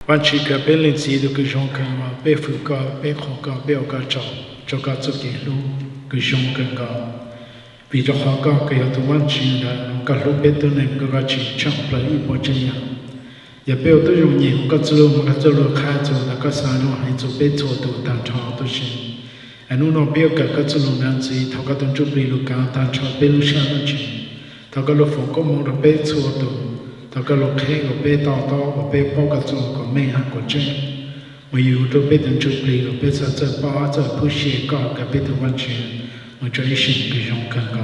วันชีก็เป็นลินซีดูก็จงกันว่าเป็นฝึกก็เป็นของก็เป็นก็จก็จะเกี่ยวรู้ก็จงกันก็วิจารณ์ก็เกี่ยวกับวันชีนะก็รู้เป็นตัวหนึ่งก็ชีช่างปลายอีกพอใจอย่าเป็นตัวอย่างนี้ก็จะรู้มันก็จะรู้ค่าตัวแล้วก็สร้างให้ตัวเป็นตัวตัวต่างชาติตัวเช่นอันนู้นเราเบี้ยก็จะรู้นั่นสิเขาก็ต้องจุดเริ่มการต่างชาติเป็นลูกชายนั่นเองเขาก็รู้ฝนก็มองเราเป็นตัวตัว他个落开个被打到个被包个做个没下个针，我有都被人就被个被这把这不写个个被头完全，我这一心个用个个，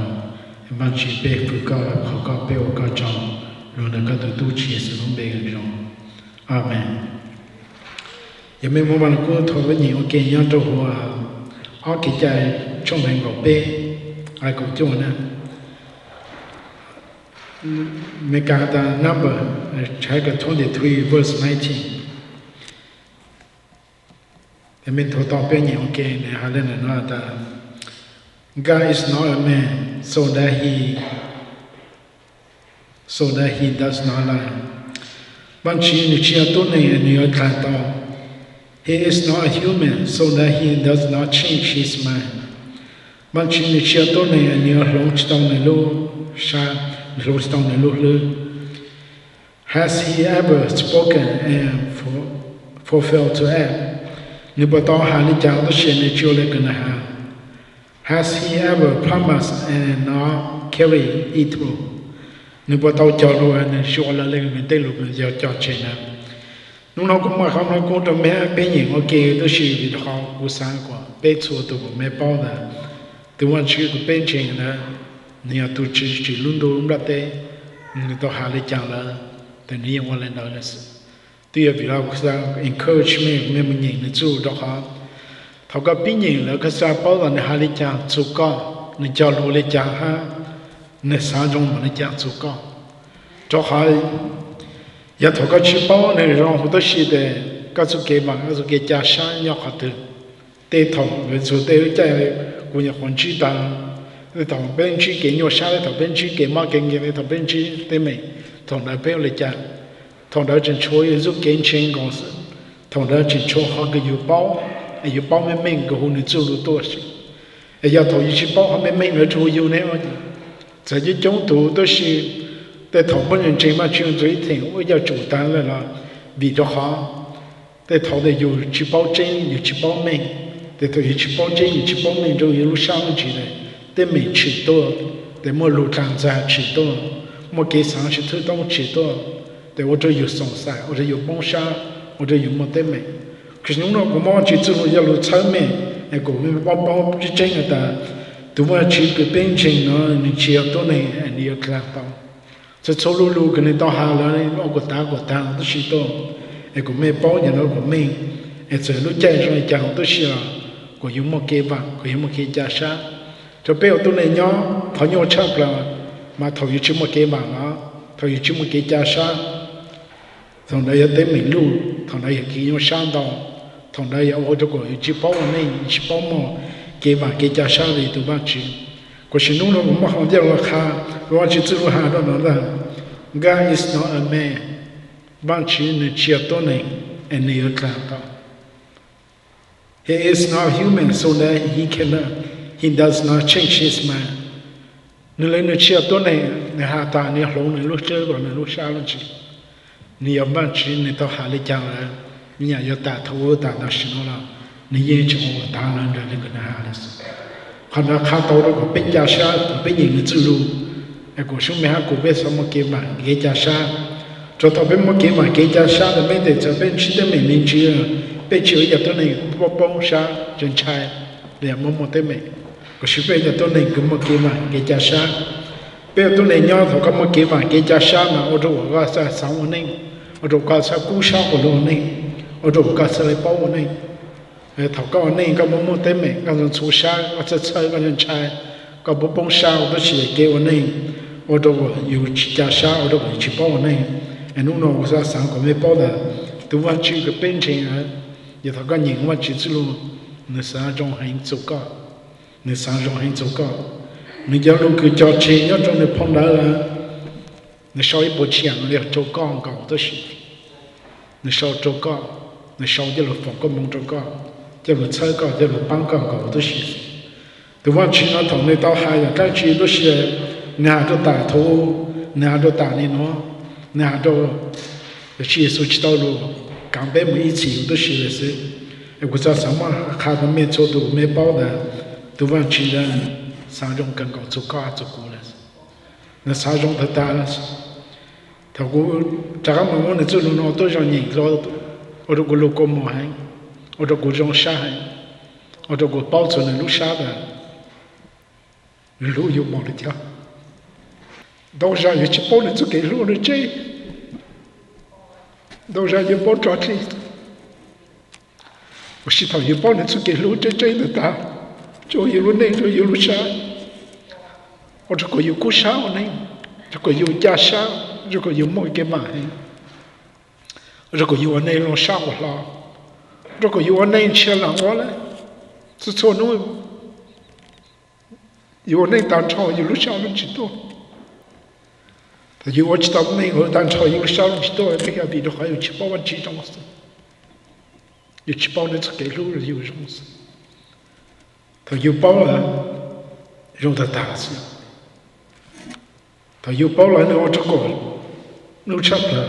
完全被不个好个被我个找，让那个都都起是拢被个用，阿门。也没我们过头个人我给样都好啊，我给在充满个被，爱个做呢。Megada number, chapter 23, verse 19. The mental topic again, Hallelujah. God is not a man, so that he does not lie. He is not a human, so that he does not change his mind. Has he ever spoken and fulfilled to act? Has he ever promised and not carried it through? Nous n'avons pas compte de mes peignes, ok, de chez lui, ou sans quoi, bête ou de mes parents, de one chip painting, ni a tu chi lundo umbrate, ni to hali jala, the near one and others. Do you encourage me, meaning the two dog heart? Talk up pinning, like a sapple and hali jam to go, ni jalo jaha, ni sajong and jam to go. To high. Yet, I got you born and wrong with the shit there. Got to get my as get your shine your hot. They told me so they tell when you want you down. The town benchy gain your shot of benchy game marking it a benchy they may. Told I barely jam. Told urgent choy is a gain chain goes. Told urgent cho hug you bow and you bow me ming go who needs to do it. And you told you bow me ming to you never. So you don't do the shit. Để thầu bên nhân trên mà chuyên giới thì ôi giờ chủ tán là vì đó khó để thầu để dù chỉ bao trên dù chỉ bao mình để thầu chỉ bao trên dù chỉ bao mình rồi lúc sau nó chỉ này để mình chỉ to để mua lúa tràn ra chỉ to mua cái sáng chỉ thôi đông chỉ to để tôi cho dù sống sài tôi cho dù bông sa tôi cho dù mua tên mình khi lúc nào cũng mong chỉ cho giờ lúa trái mình để cũng mình bao bao chỉ trên người ta tụi mình chỉ cái bên trên nó mình chỉ ở chỗ này anh đi ở khác taoจะโชว์ลูกกันในต่อหาแล้วนี่เอากดตาตัวชีโต้ไอ้กูไม่ป้อนอย่างนั้นกูไม่ไอ้เสือรู้ใจช่วยจังตัวเชียกูยุ่งมาเก็บบ้างกูยุ่งมาเก็บจ่าช้าจะเปรี้ยวตัวในย้อนถอยย้อนชักแล้วมาถอยยุ่งชิมมาเก็บบ้างอ่ะถอยยุ่งชิมมาเก็บจ่าช้าตอนนั้นยังเต็มไม่รู้ตอนนั้นยังกินย้อนช้าดองตอนนั้นยังเอาตัวกูยุ่งชิป้อนนี่ชิป้อนมาเก็บบ้างเก็บจ่าช้าเลยตัวบ้านชีก็ฉันนู้นเราไม่ของเดียวราคาว่าจะซื้อหาได้หรือเปล่า God is not a man บางทีเนี่ยเชื่อตัวหนึ่งอันนี้ก็กล่าวต่อ He is not human so that he does not change his mind นี่เลยเนี่ยเชื่อตัวหนึ่งเนี่ยหาตาเนี่ยหลงเนี่ยรู้เจอก่อนเนี่ยรู้ชาแล้วจีนี่ยามบางทีเนี่ยต้องหาเลยจังเลยนี่อยากตาทั่วตาชิโนละนี่ยังจะเอาตานั่นเรื่องกันหาเลยขณะข้าตัวเราก็เป็นยาชาเป็นอย่างนี้จู่ไอ้กูช่วงแม่กูเป็นสมเก็บมาเกี่ยาชาจนถ้าเป็นมาเก็บมาเกี่ยาชาแต่ไม่ได้จะเป็นชิ้นไม่มีเชื่อเป็นเชื่ออย่างตัวนี้ป้องชาจนชายเดี๋ยวมันหมดได้ไหมก็ชิบเป็นอย่างตัวนี้ก็มาเก็บมาเกี่ยาชาเป็นตัวนี้ย้อนเขาก็มาเก็บมาเกี่ยาชามาเอาตัวก็จะสาวนี่เอาตัวก็จะกู้ชาเอาตัวนี้เอาตัวก็จะเลยป้องนี่thầu có anh em có muốn tới mẹ có dân số xa có chất chơi có dân trai có bố bông sao đó chỉ kêu anh em ở đâuอยู่cha sao ở đâu chỉ bao anh em lúc nào ra sáng có mấy bao là từวันchỉ cái bên trên à giờ thầu có nhữngวันchỉ luôn người sáng trong hành châu có người sáng trong hành châu có người giáo lúc cứ cho chơi nhớ trong người phong đó là người soi bộ chiang người châu con cầu đó chỉ 你烧周告，你烧一路放个梦周告，一路菜告，一路帮告告都是。对方去那同你到海呀，该去都是你还都打头，你还都打你喏，你还都去苏去道路，港北每一次都是的是，我知道什么看到没做到没包的，对方去人三种更高做高做过了，那三种他打了是。他我这个我们做路呢，都让人老，我这个路过么还，我这个种啥还，我这个保存的路啥的，路有毛的条，到时候有去保的做给路的这，到时候有保抓这，我是头有保的做给路这的打，就有路内就有路啥，我这个有故啥我呢，这个有家啥。如果有某一个买，如果有那种啥我了，如果有那钱了我了，是错弄，有那单车有路上人知道，他有我知道那个单车有路上人知道，那个比的还有7、8万几种事，有7、8万是给路的有种事，他有包了，用的大事，他有包了那我这个。路差不了，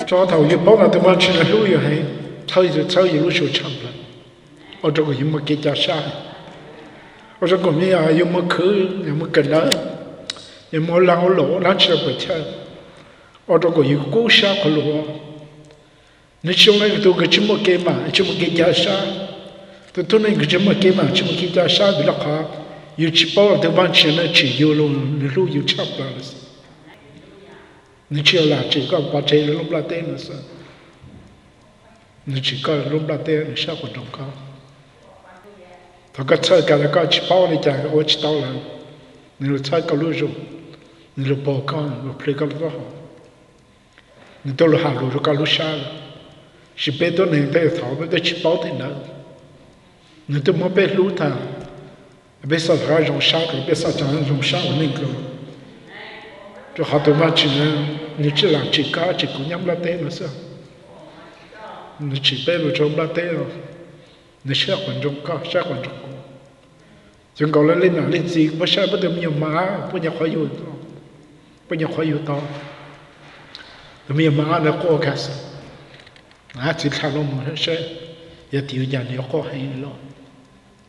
找头有包那地方去了路又黑，草一路就差不了。我这个有没给家啥？我这个没啊，有没去，有没跟来，有没让我路，那去了不跳。我这个有故啥个路，你去那个都个怎么给嘛？怎么给家啥？都那个怎么给嘛？怎么给家啥？比那个有去包地方去了去有路又差不了了。你去了chỉ có ba chế lúc là tên là sao?你chỉ có lúc là tên là sao còn đâu có? Thằng cái chơi cái là cái chỉ bao này chả có chỉ tao là,你录chơi cái录rồi, 你录报告，录 play 个录好，你都录好录个录下了，是别的人在讨论的只包的呢，你都没别录它，别说他用啥个，别说讲用啥个那个。就好多嘛，只能你只能只搞只顾念不得了是，你只背了就不得了，你下环中搞下环中搞，就搞了那哪里子，不下不得没有嘛，不然还有到，不然还有到，没有嘛那过开始，啊，只看了么那些，也丢人也过黑了，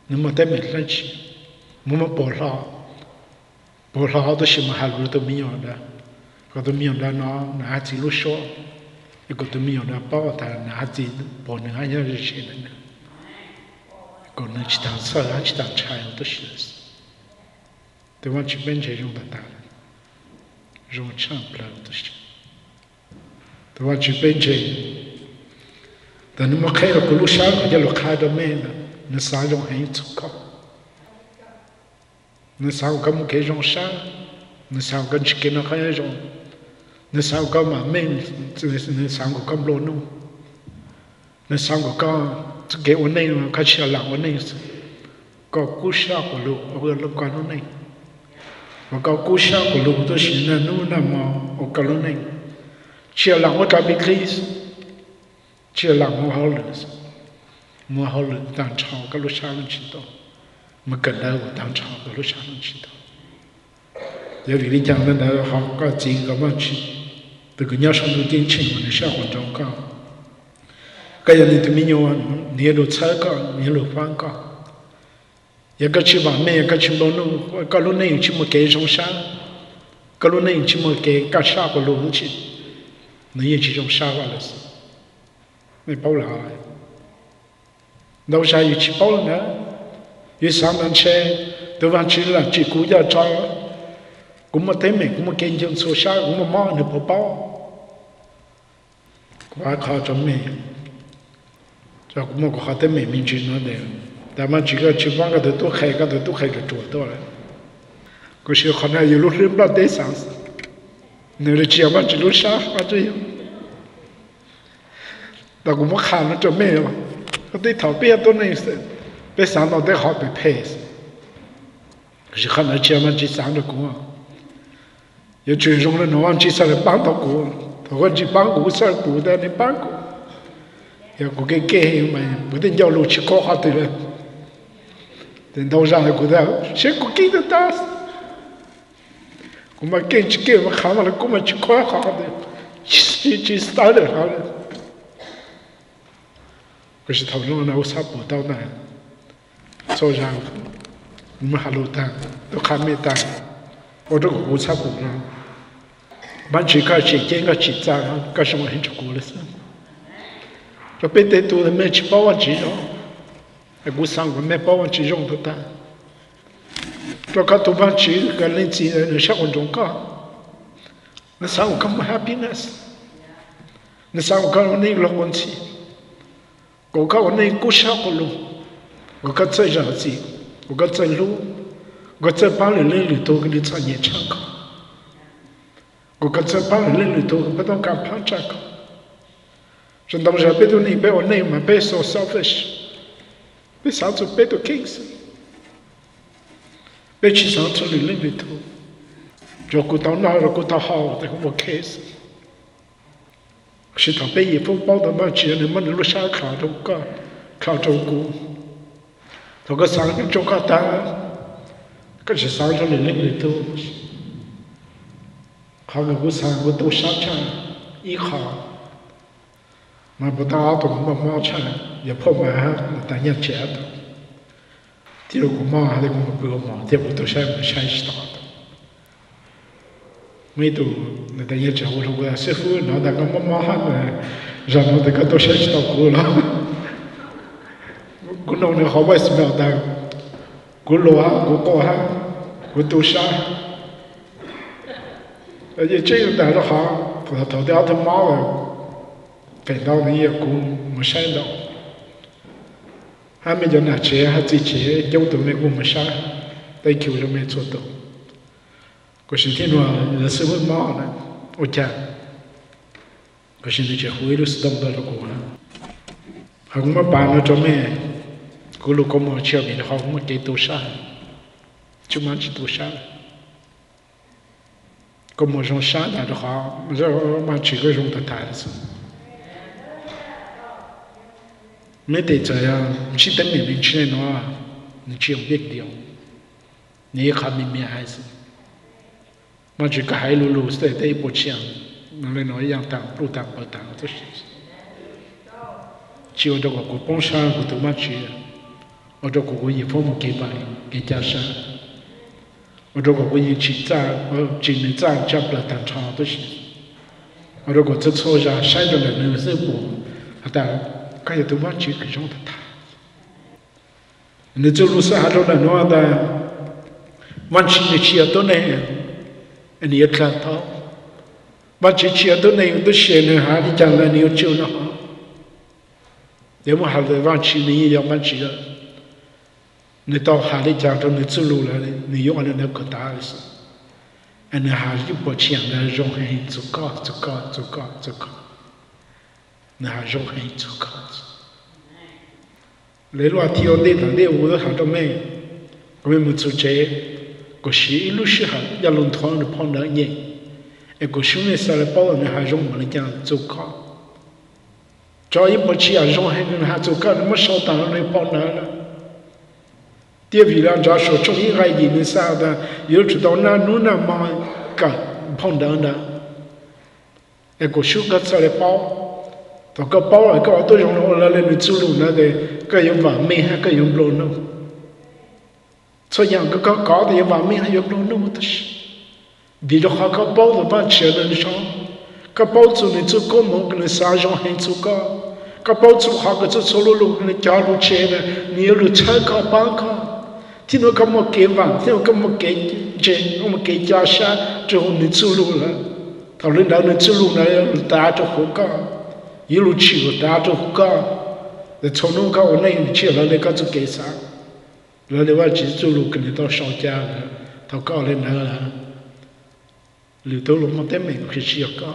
你没得没人去，没保了。bố lo đó là mahal rồi tôi miêu đó, có tôi miêu đó nó chỉ lúc số, có tôi miêu đó bao ta nó chỉ bỏ những cái gì đó nữa, còn nó chỉ tao sợ nó chỉ tao chạy đó là, tôi muốn chỉ bên chơi dùng ta, dùng chạm là đó là, tôi muốn chỉ bên chơi,แต่nếu mà khai là cái lúc sáng có cái lúc khai đó mẹ nó sáng dùng hay chút có. Nó sao có một cái rong sáng, nó sao có cái nó khai rong, nó sao có mà mình, nó sao có cầm lô nung, nó sao có cái vấn đề nó cái chuyện làm vấn đề, có cú sa của lũ, ở bên quan nó này, và có cú sa của lũ tôi chỉ là nu nằm ở cái lũ này, chuyện làm ở cái bị kris, chuyện làm mua hậu lửa tàn trào cái lũ sa lên chỉ đó. Mà cần đâu tao chọn cái lúc sáng nó chỉ đó, giờ vì đi chẳng nên là họ có gì có mà chỉ từ cái nhau xong đầu tiên chỉnh mà nó sẽ quan trọng cao, cái này tụi mình nhiều nhiều đồ chơi có nhiều đồ phán có, giờ cái chuyện bạn mẹ cái chuyện đó nó cái lúc này chỉ một cái trong sáng, cái lúc này chỉ một cái sáng của lúa chỉ, nó chỉ trong sáng là mấy bao là đâu sai chỉ bao nữa. Vì sao mình sẽ tôi vẫn chỉ là chỉ cố gắng cho cũng mà thấy mình cũng mà kinh doanh số sao cũng mà mò được bao quá khó cho mình cho cũng mà khó thấy mình chỉ nói đấy,แต่มันchỉ có chỉ vắng cái tôi khai cái chuột thôi, có sự khó này nhiều lúc riêng là đấy sáng, nếu là chỉ mà chỉ lúc sáng mà chỉ,แต่cũng mà khá nó cho mình mà, cái đấy thảo biết tôi này别想到得好被配死，是很难前面去想着过，有最终的能往去上来帮到过。thằng con chỉ bán củ sao củ ta đi bán củ giờ củ cái mà bữa đến giao lưu chỉ có hai từ rồi đến đâu ra là củ ta sẽ củ kia ta củ mà cái chỉ kia mà khám mà củ mà chỉ có hai từ chỉ start được rồi cái sự thầu nó nào sắp bổ tao này cho ra mà hà lô ta tôi khám mê ta我这个国产股呢，蛮只看谁见个几张啊，干什么很出国了是？这别得多的没去包完几种，那股上股没包完几种都大。这看多半去个人自然的生活中搞，那上股干嘛 happiness？ 那上股干那个老问题，我看我那股上股路，我看最着急，我看最路。我这帮人里头给你唱演唱歌，我这帮人里头不ต้องการพันจักรฉันต้องจะเป็นตัวนี้เป็นวันนี้มาเป็น so selfish เป็นสาวจะเป็นตัว kings เป็นชีสาวจะ里头จะกูต้องน่าจะกูต้อง好แต่กูไม่ case 是他被一封包的嘛，只要你们路上靠着个靠着กู他个上面就个单。cái sự sáng cho nên lên tu họ người cũng sáng cũng tu sáng cha ý họ mà bữa tao tụi nó mau cha giờพ่อมาแต่ยังเจ็บที่เราcũng mau thì cũng bữa mauที่bữaตัวใช้ไม่ใช่สตาร์ไม่ดูแต่ยังเจ็บเราก็เสียฟื้นเนาะแต่ก็mauหันเราแต่ก็ตัวใช้สตาร์กูแล้วกูน้องเนี่ยเขาไม่สมัครแต่กูรู้ฮะกูก็ฮะกูดู啥也这样带着好他头掉他妈了反倒你也กู没想到还没叫拿钱还自己有都没กู没想但求就没做到可是天话人是会骂的我讲可是你这回都是懂得了กู了还我们办了做咩กูรู้ก็มาเชื่อมีเขาไม่เกี่ยวตัวชาจุมันจิตตัวชาก็มาจงชาแต่เขาเรามาชิก็จงตัดทานสิไม่ได้ใจอ่ะชิดแต่ไม่เป็นเช่นนั้นว่านี่เชื่อมเบียดเดียวนี่ขาไม่มีอะไรสิมาจิก็ให้รู้ๆแต่ได้ปวดเชียงนั่นเลยน้อยอย่างต่างปลุกต่างเปิดต่างตัวสิชิวเด็กกูป้องชากูตัวมาชิ我这个我也父母给吧，给家乡。我这个我也去站，我今年站加不了单场都是。我这个这错下山着了那是不，但可以都往去给用的他。你走路是还着了那的，往去你去到那，你也看到，往去去到那都写呢，还你讲了你要救那好，要么还得往去你也要往去了。你到海里讲着你走路了，你用的那个大事，你还是不强的容易做高，你还容易做高。你老天要你等你我都喊到没，我们没做这，个是一路是还要龙团的碰到你，个兄弟上来包你还容易的讲做高，只一不去啊容易你还做高，你没少当你碰到了。第二两家说中医还研究啥的，又知道那นู่น那嘛干碰到的，个手个出来包，他个包了个都用了来你走路那的，个用完美还个用不弄，所以样个搞的用完美还用不弄的是，比如他个包的把钱的上，个包子你做个么个你啥样还做个，个包子他个做走路你加入钱的，你有路车个班个。ที่นู้นก็มาเก็บวันที่นู้นก็มาเก็บเจนก็มาเก็บยาชาจะหุ่นนิจุลุละถ้าเรื่องนั้นนิจุลุนะตาจะหัวก้ายิ่งรู้ชิวตาจะหัวก้าแต่ชนนู้นก็วันนี้เชื่อแล้วเลยก็จะเกษาแล้วเลยว่าจิจุลุกันนี่ต้องสอนใจเลยถ้าก็เล่นนั่นละหรือตัวเราไม่ได้ไม่คือเชื่อก็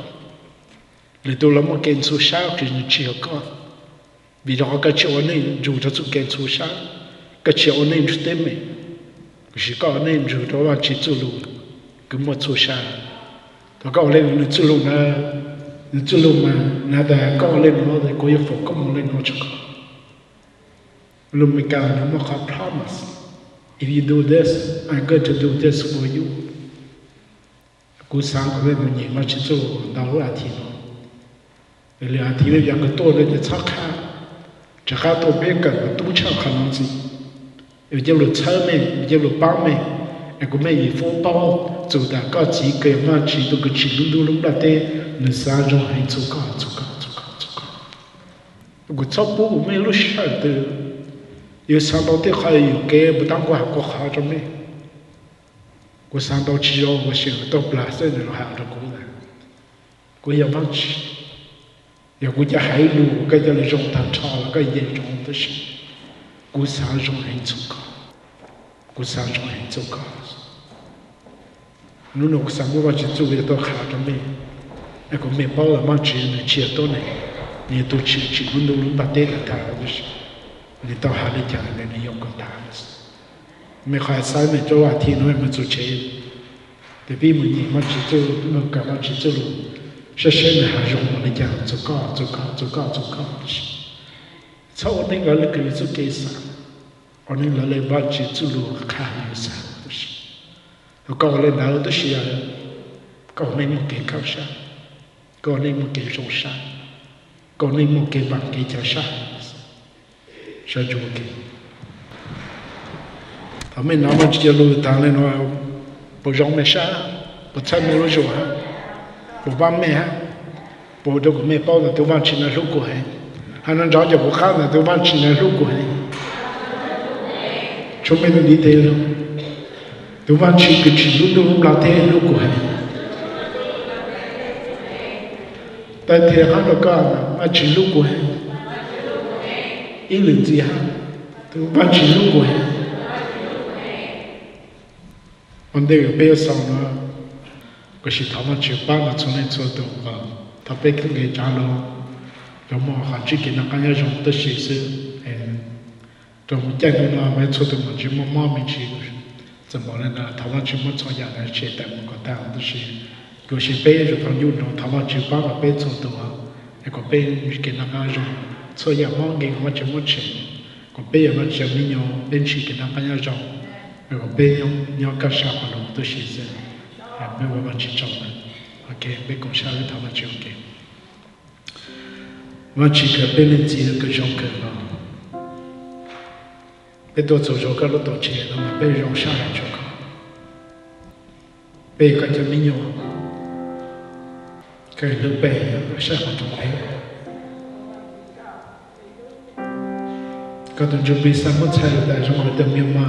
หรือตัวเราไม่เก่งสุชาคือเชื่อก็วิธีการเชื่อวันนี้อยู่จะสุเก่งสุชาcái chiều nên chút tên mình chỉ có nên rồi đó là chỉ做路，根本做啥，他搞来你做路呢，你这路嘛，那得搞lên nó thì có yêu phục công lên nó chứ có. Lumika, you make a promise. If you do this, I'm going to do this for you. Cú sáng của mình nhìn mà chỉ cho đào ra thì nó. Để là thì bây giờ cái tổ lên để chắc khá, chắc khá tổ biết cần và tu chắc khả năng gì. Bây giờ lúc chơi mình, bây giờ lúc bao mình, em cũng mấy phố bao, dù đã có chỉ cái mà chỉ tôi cứ chỉ lúc là thế, nên sao trong hành chú cả. Cú chắp bố mấy lúc sáng từ yêu sáng đầu tiên khai yêu cái bữa tăng qua có khá cho mình. Cú sáng đầu chỉ yêu của sự tốt là sẽ được hàng được cú này. Cú yêu mang chỉ, yêu cú cho hải lu cái cho là trong thằng trò là cái gì trong đó sự. Cú sáng trong hành chú cả, cú sáng trong hành chú cả. Lúc nào cú sáng bố chỉ chú về tôi khá cho mình. Em cũng mình bảo là mang chỉ này chia tôi này, nhưng tôi chỉ luôn bắt đến là thằng đó sự. Ni tao hà đi chả nên ni用 contact. Mình khai sai mình cho à thì nói mình做chế. Tại vì mình nhìn mà chỉ cho mình cả mà chỉ cho luôn. Sẽ mình hà dùng mà đi chả做高. Sau đó nên là cái做kế sản. Ở nên là lấy bắt chỉ cho luôn khai như sản. Rồi còn lên nào đó xí à. Còn nên một cái cao sản. Còn nên một cái rộng sản. Còn nên một cái bằng cái chả sản. Sẽ chú kì. Thảo mình nói mà chỉ lưu tăng lên nói bộ rong mẹ xa, bộ chân mẹ lưu rủ ha, bộ ba mẹ ha, bộ đâu của mẹ bao là tôi ban chỉ là lúc của hắn, hắn nói rõ cho bộ khác là tôi ban chỉ là lúc của hắn. Chúng mình đi thế luôn, tôi ban chỉ lúc là thế lúc của hắn. Tại thế hắn là có mà chỉ lúc của hắn. Ý lượng gì hả? Tôi ban chỉ lúc của em. Vấn đề ở bây giờ nó có sự thảo mà chịu ba mà cho nên cho tôi và thảo bây cái người trả lời rồi mà họ chỉ kỹ năng cái nhau trong tất sự sự trong cái nó mới cho tôi mà chỉ mà mình chỉ怎么了呢？thảo mà chỉ muốn cho nhà này chế tạo một cái tạo tất sự có sự bây giờ thằng yêu nó thảo mà chịu ba mà bây cho tôi em có bây kỹ năng cái trong so nhà mong nghe mà chỉ muốn chuyện, còn bây giờ mà chỉ mình nhau bên chỉ cái năng cái nhau rồi còn bây nhau các sản phẩm nó都是这样，没有办法去找的 ，OK， 被共下来他们就 OK， mà chỉ cái bên lên gì cái trong cái nó， bên tôi做做个路多钱，那么被用下来就搞，被个就mình nhau， cái lúc被sản phẩm trong đấy。ก็ต้องจุดพิสัยมั่นใจแต่จงกรดมีมา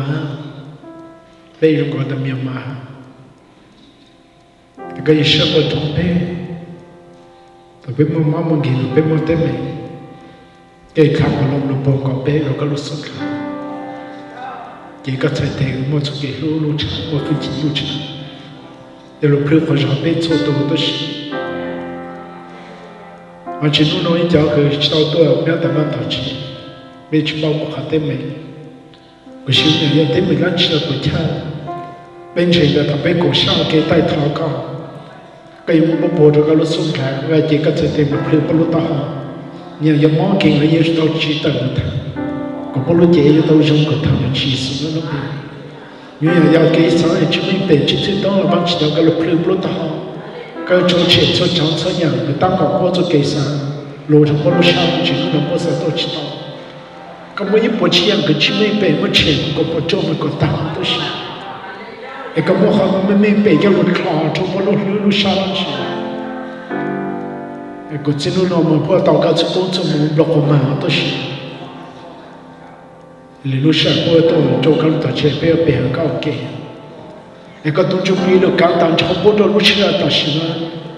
เป้จงกรดมีมาแต่ก็ยิ่งเชื่อว่าทงเป้แต่เป็นมั่งมั่งกินเป็นมั่งเต็มเลยแก่ขับมาลงลงปองกับเป้เราก็รู้สึกแก่ก็ใช้เตะมั่งสุกี้รู้ชัดว่าคือจีรู้ชัดแต่เราเพื่อความชอบเป้โชว์ตัวตัวสิวันที่นู้นน้อยเจ้าคือชาวตัวแม้แต่บ้านต่อชีbây giờ bao một hạt tem mình, cái sự này tem mình làm sao có cha, bên trên là thằng bé cổ sao cái tay tháo cao, cái một bộ đồ cái lúc xuống cả, cái chỉ có thể tem một phần bao lúa tao, nhiều giống món kia là nhiều tao chỉ tận một thằng, còn bao lúa dễ tao dùng cái thằng chỉ xuống nó luôn, như là giao cái sao thì chúng mình để chỉ thấy đó là bằng chỉ tao cái lúc phần bao lúa tao, cái chỗ chuyện chỗ chọn chỗ nhà, người ta có bao nhiêu cái sao, lúa thằng bao lúa sao chỉ có bao nhiêu tao chỉ taoก็ไม่ยิ่งปวดเชียงก็ชิไม่เป็นไม่เชียงก็ปวดโจมันก็ตามตัวสิไอ้ก็บอกเขาไม่เป็นแค่หลุดคลอทุกคนรู้ชาลันสิไอ้ก็จีนู่นมันพอต่อการสกุลสมุนบล็อกมาตัวสิเลยรู้ชาพอตัวโจกันต่อเชื่อไปเปลี่ยนก็โอเคไอ้ก็ต้องจุดนี้เราการต่างชาวพุทธรู้เชื่อต่อสินะ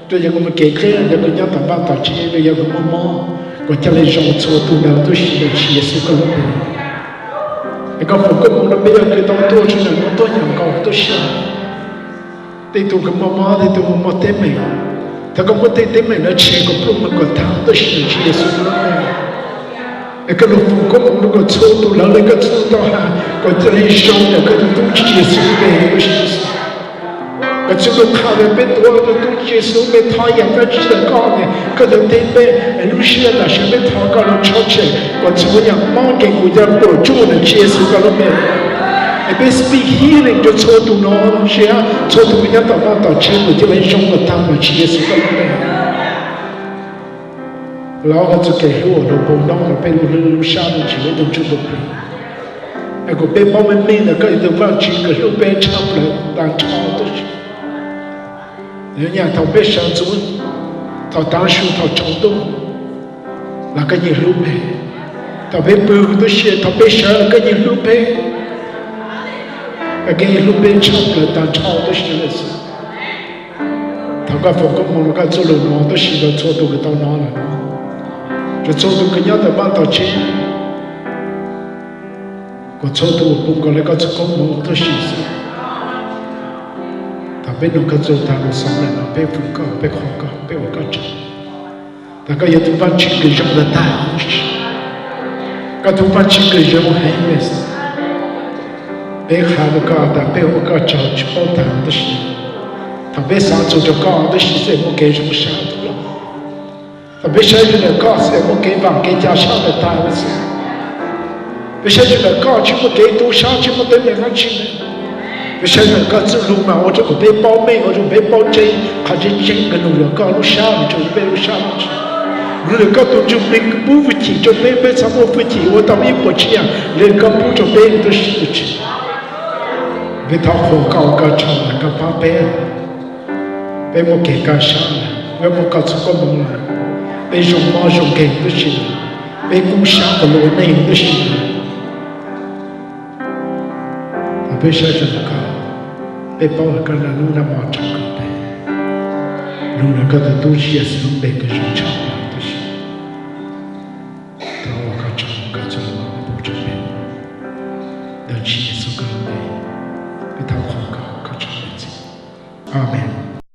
ตัวอย่างมันเก่งแค่ยังก็ยังต่างบ้านต่อเชื่อตัวอย่างมันมองก็จะเลยจงโชว์ตัวเราตัวสิ่งที่เชื่อสุขลุ่มไอ้ก็ผมก็มันไม่ยังคือต้องตัวฉันมันตัวอย่างก็ตัวเชื่อแต่ตัวก็มาแต่ตัวมันเต็มเลยถ้าก็มันเต็มเลยแล้วเชื่อก็พวกมันก็ทำตัวสิ่งที่เชื่อสุขลุ่มไอ้ก็เราผมก็มันก็โชว์ตัวเราเลยก็โชว์ตัวหาก็จะเลยจงเนี่ยก็ต้องเชื่อสุขลุ่มก็เชื่อ个这个看的被多的都接受被讨厌的只的高的，个都得被路线的是被讨个了超起，我怎么样忙给国家保住的接受个了没？被 speak healing 就错度了，是啊，错度人家到那到前面就会用个他们接受个了没？老个就给我的不当了，被路下面几位都知道不？那个被包们命的个都忘记个路被唱了，当唱的是。人家他被上主，他当初他冲动，那个人路呗，他被背后的些，他被上那个人路呗，那个人路呗唱了当唱的是那是，他个风格梦个做了孬的是个错都个到哪了，就错都个人的办到钱，个错都不过那个做工梦的是。被弄个做他们上来了，被风格，被风格，被我个整，大家也都把这个用的太好使，个都把这个用很没事，被喊的高的，被我个找去报谈的事，他被上周就高的事情我给用上的了，他被下去的高事我给往给家上的谈的事，被下去的高去我给多上去我等两个去呢。现在个子路嘛，我这个被包妹，我就被包针，他这整个路要搞路下面就被路下面去，路个都就被不服气，就被什么服气，我到一不去啊，人个不就被都死去，被他火搞个唱那个八百，被我给个上了，被我搞出个门来，被用毛用给都行了，被工商的路内都行了，他被下去那个。被包了个那路那马场个呗，路那个的东西也是用那个人唱的是，但我个唱个做不这边，那企业是个呗，被他黄个唱的子，阿门。